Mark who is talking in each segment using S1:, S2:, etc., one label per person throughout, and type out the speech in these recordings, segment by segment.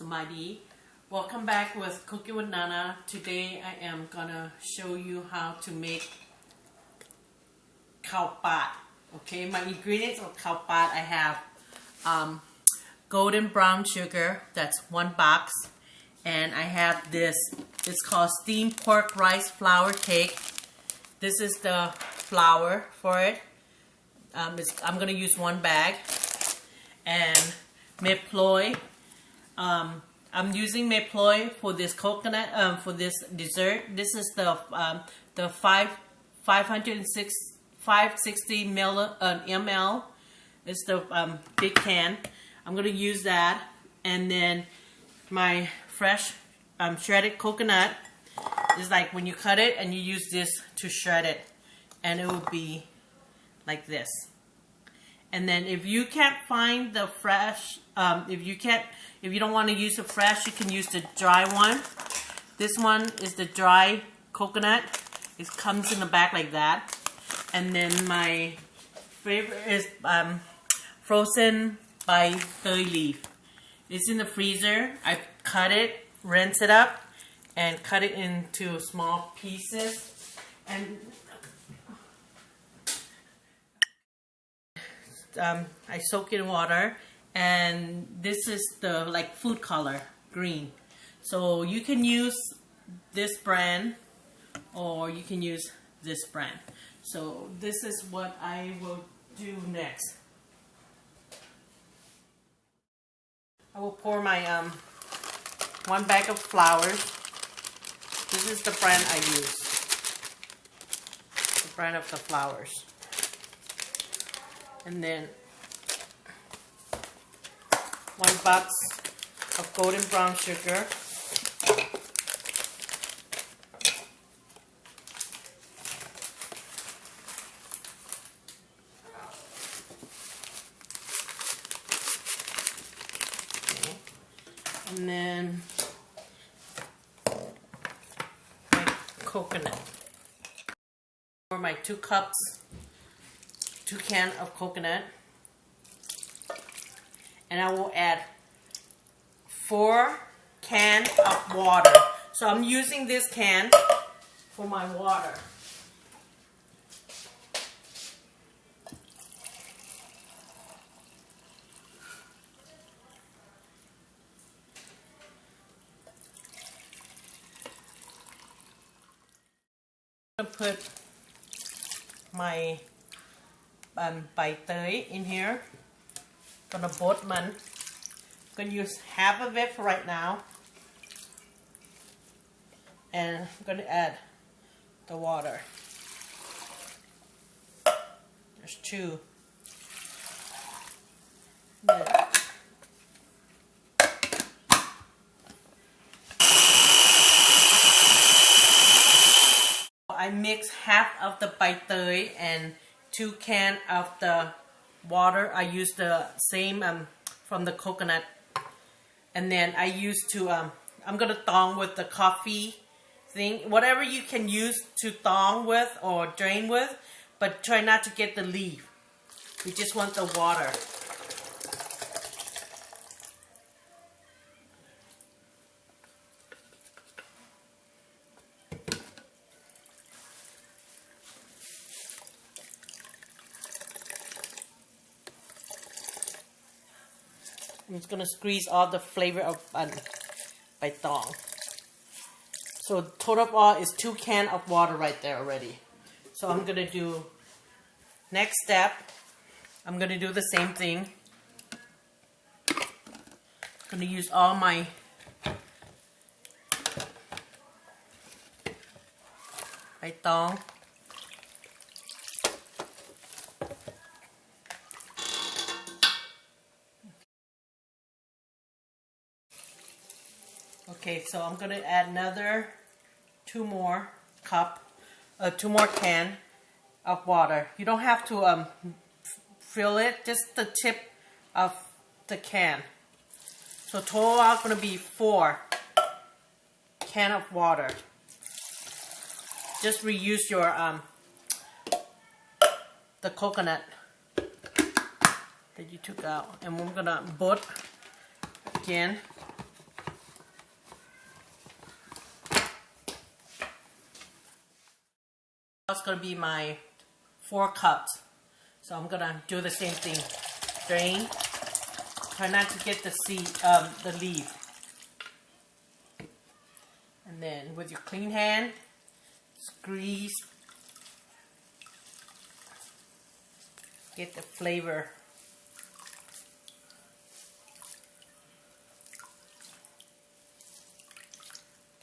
S1: Samadhi. Welcome back with Cooking with Nana. Today I am gonna show you how to make Khao Pahd. Okay, my ingredients of Khao Pahd, I have golden brown sugar, that's 1 box, and I have this, it's called steamed pork rice flour cake. This is the flour for it. I'm gonna use 1 bag. And meploy. I'm using meploy for this coconut, for this dessert. This is the 560 ml. It's the big can. I'm gonna use that, and then my fresh shredded coconut is like when you cut it and you use this to shred it, and it will be like this. And then if you can't find the fresh, if you don't want to use the fresh, you can use the dry one. This one is the dry coconut. It comes in the bag like that. And then my favorite is frozen by Thoy leaf. It's in the freezer. I cut it, rinse it up, and cut it into small pieces. And I soak it in water, and this is the like food color, green. So you can use this brand or you can use this brand. So this is what I will do next. I will pour my 1 bag of flour. This is the brand I use, the brand of the flours. And then 1 box of golden brown sugar. Okay. And then my coconut. For my 2 cans of coconut, and I will add 4 cans of water. So I'm using this can for my water. I'm gonna put my by Thoy in here. Gonna bot man. Gonna use half of it for right now, and I'm gonna add the water. There's 2. I mix half of the by Thoy and 2 cans of the water. I use the same from the coconut, and then I use to I'm gonna thong with the coffee thing, whatever you can use to thong with or drain with, but try not to get the leaf. We just want the water. I'm just gonna squeeze all the flavor of by thong. So total of all is 2 cans of water right there already. So I'm gonna do next step. I'm gonna do the same thing. I'm gonna use all my by thong. Okay, so I'm gonna add another 2 more can of water. You don't have to fill it, just the tip of the can. So total out gonna be 4 cans of water. Just reuse your the coconut that you took out, and we're gonna boat again. It's going to be my 4 cups. So I'm going to do the same thing. Drain. Try not to get the leaf. And then with your clean hand, squeeze. Get the flavor.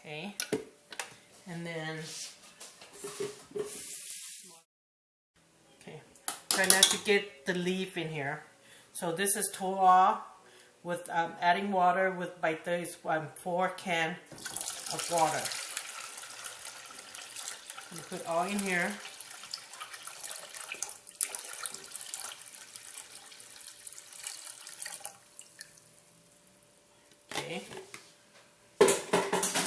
S1: Okay. And then try not to get the leaf in here. So this is Thoy with adding water with by 4 cans of water. You put all in here. Okay.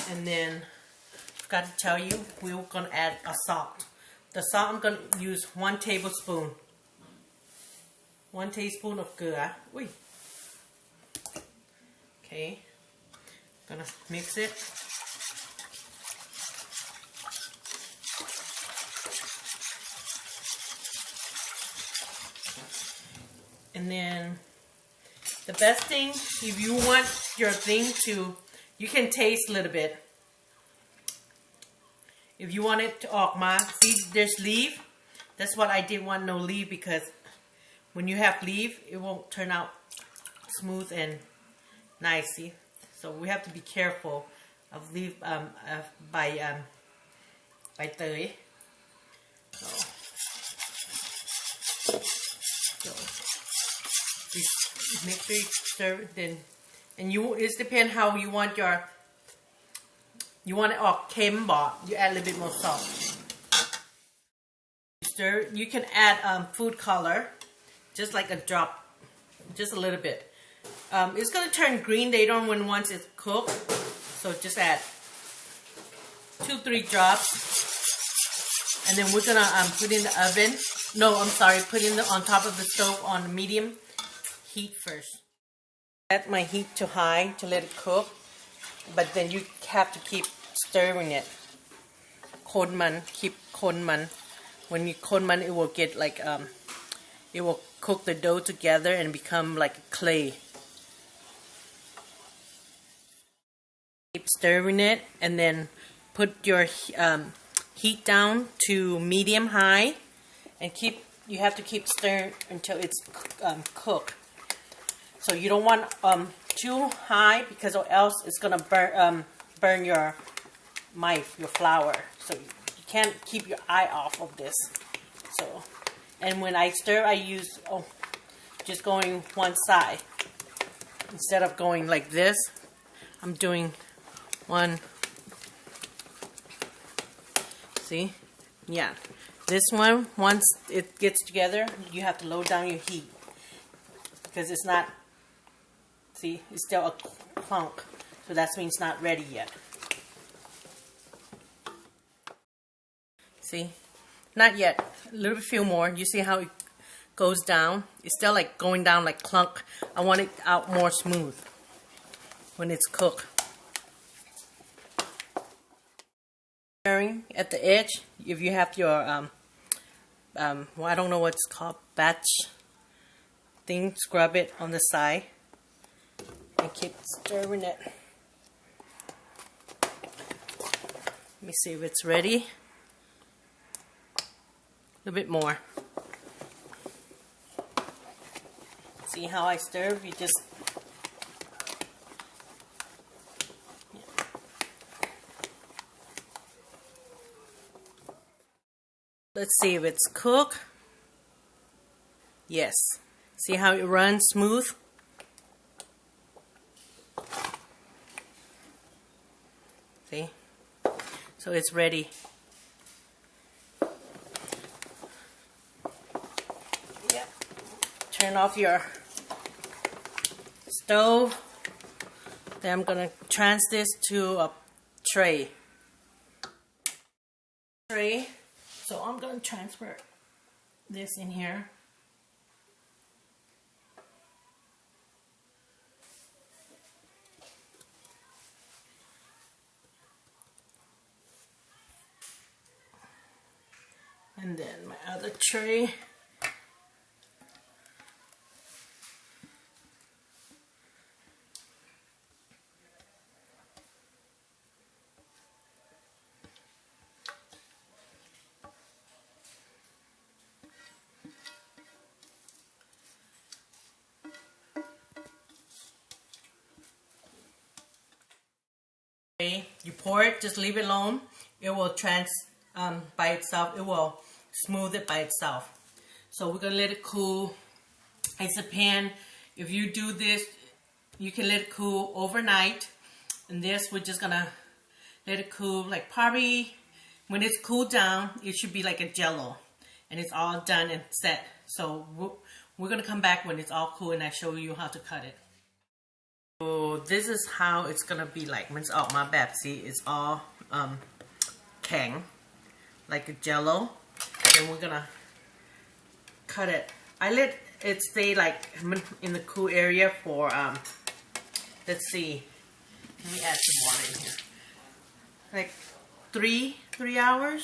S1: And then I forgot to tell you, we're going to add a salt. The salt I'm going to use 1 tablespoon. 1 teaspoon of ghee. Okay. Gonna mix it. And then the best thing, if you want your thing to, you can taste a little bit. If you want it to see there's leaf. That's what I didn't want no leaf, because when you have leaf, it won't turn out smooth and nice. See? So we have to be careful of leaf by Thoy. So make sure you stir it then, and it depends how you want your. You want it all kem bo, you add a little bit more salt. Stir. You can add food color. Just like a drop, just a little bit. It's going to turn green later on once it's cooked. So just add 2-3 drops. And then we're going to put in the oven. No, I'm sorry, put in on top of the stove on medium heat first. Set my heat to high to let it cook. But then you have to keep stirring it. Kon man, keep kon man. When you kon man, it will get like it will cook the dough together and become like clay. Keep stirring it, and then put your heat down to medium high, and you have to keep stirring until it's cooked. So you don't want too high, because or else it's gonna burn your flour. So you can't keep your eye off of this. So. And when I stir, I use just going one side. Instead of going like this, I'm doing one. See? Yeah. This one, once it gets together, you have to lower down your heat. Because it's not, see, it's still a clunk. So that means it's not ready yet. See? Not yet. A little bit few more. You see how it goes down? It's still like going down like clunk. I want it out more smooth when it's cooked. Stirring at the edge. If you have your well, I don't know what it's called, batch thing, scrub it on the side and keep stirring it. Let me see if it's ready. A bit more. See how I stir? You just let's see if it's cooked. Yes. See how it runs smooth? See? So it's ready. Turn off your stove. Then I'm gonna transfer this to a tray. So I'm gonna transfer this in here. And then my other tray. You pour it, just leave it alone. It will by itself. It will smooth it by itself. So we're gonna let it cool. It's a pan. If you do this, you can let it cool overnight. And this, we're just gonna let it cool, like probably when it's cooled down, it should be like a jello, and it's all done and set. So we're gonna come back when it's all cool, and I show you how to cut it. So this is how it's gonna be like. มันจะออกมาแบบ see, it's all แข็ง like a jello, and we're gonna cut it. I let it stay like in the cool area for let's see, let me add some water in here, like 3 hours.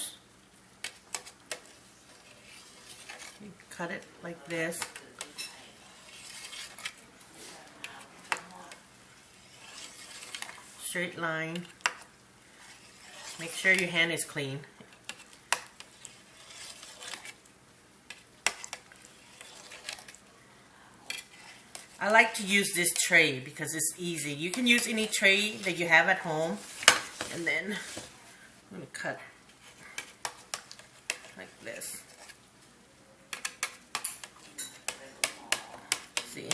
S1: You cut it like this. Straight line. Make sure your hand is clean. I like to use this tray because it's easy. You can use any tray that you have at home. And then I'm going to cut like this. See?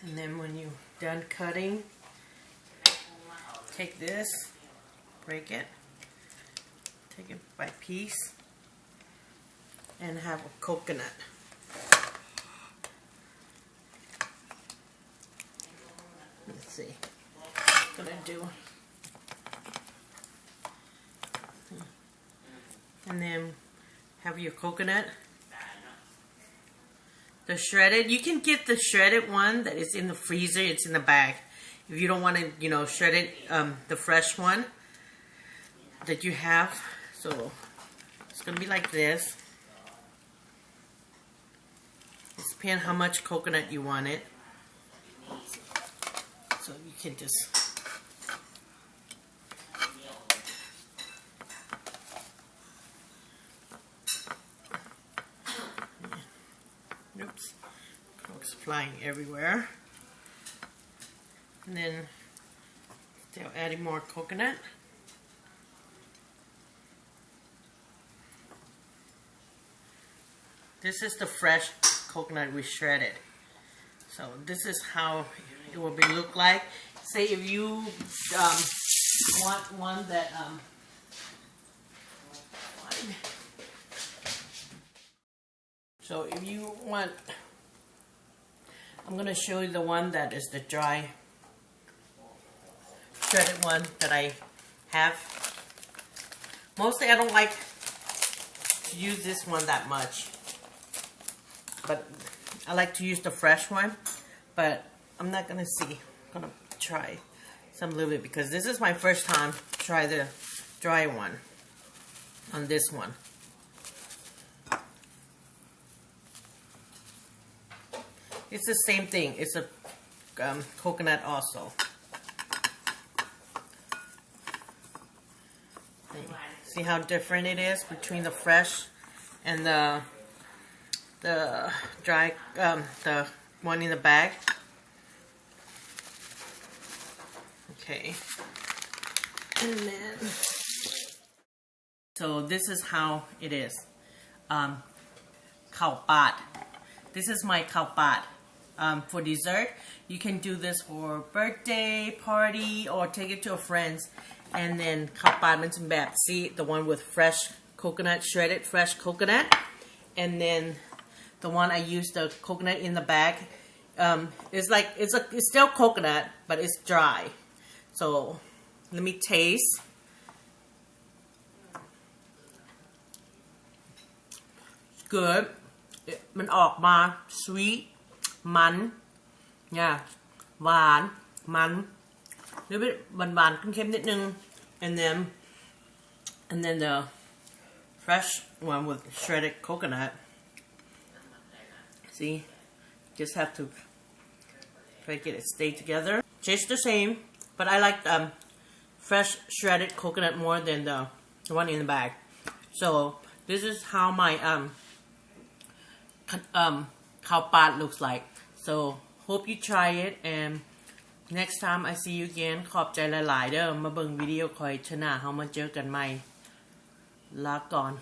S1: And then when you're done cutting, take this, break it, take it by piece, and have a coconut. Let's see what I'm gonna do. And then have your coconut. The shredded, you can get the shredded one that is in the freezer, it's in the bag. If you don't want to, you know, shred it, the fresh one that you have. So it's going to be like this. It depends how much coconut you want it. So you can just... Oops, coke's flying everywhere. And then still adding more coconut. This is the fresh coconut we shredded. So this is how it will look like. Say if you want one that so if you want, I'm going to show you the one that is the dry shredded one that I have. Mostly I don't like to use this one that much, but I like to use the fresh one. But I'm not going to see. I'm going to try some little bit because this is my first time try the dry one on this one. It's the same thing. It's a coconut also. See how different it is between the fresh and the dry, the one in the bag. Okay. And then, so this is how it is. Khao Pahd. This is my Khao Pahd. For dessert, you can do this for birthday party or take it to a friend's. And then Khao Pahd มันจะแบบ see the one with fresh coconut, shredded fresh coconut. And then the one I use the coconut in the bag. It's like it's still coconut, but it's dry. So let me taste. Good. มันออกมา sweet มันเนี่ยหวานมันหรือเป็นหวานๆเค็มๆนิดนึง and then the fresh one with shredded coconut see just have to try to get it stay together tastes the same but I like fresh shredded coconut more than the one in the bag so this is how my khao pad looks like so hope you try it and next time I see you again ขอบใจหลายๆเด้อมาเบิ่งวิดีโอคอยชนะเฮามาเจอกันใหม่ลาก่อน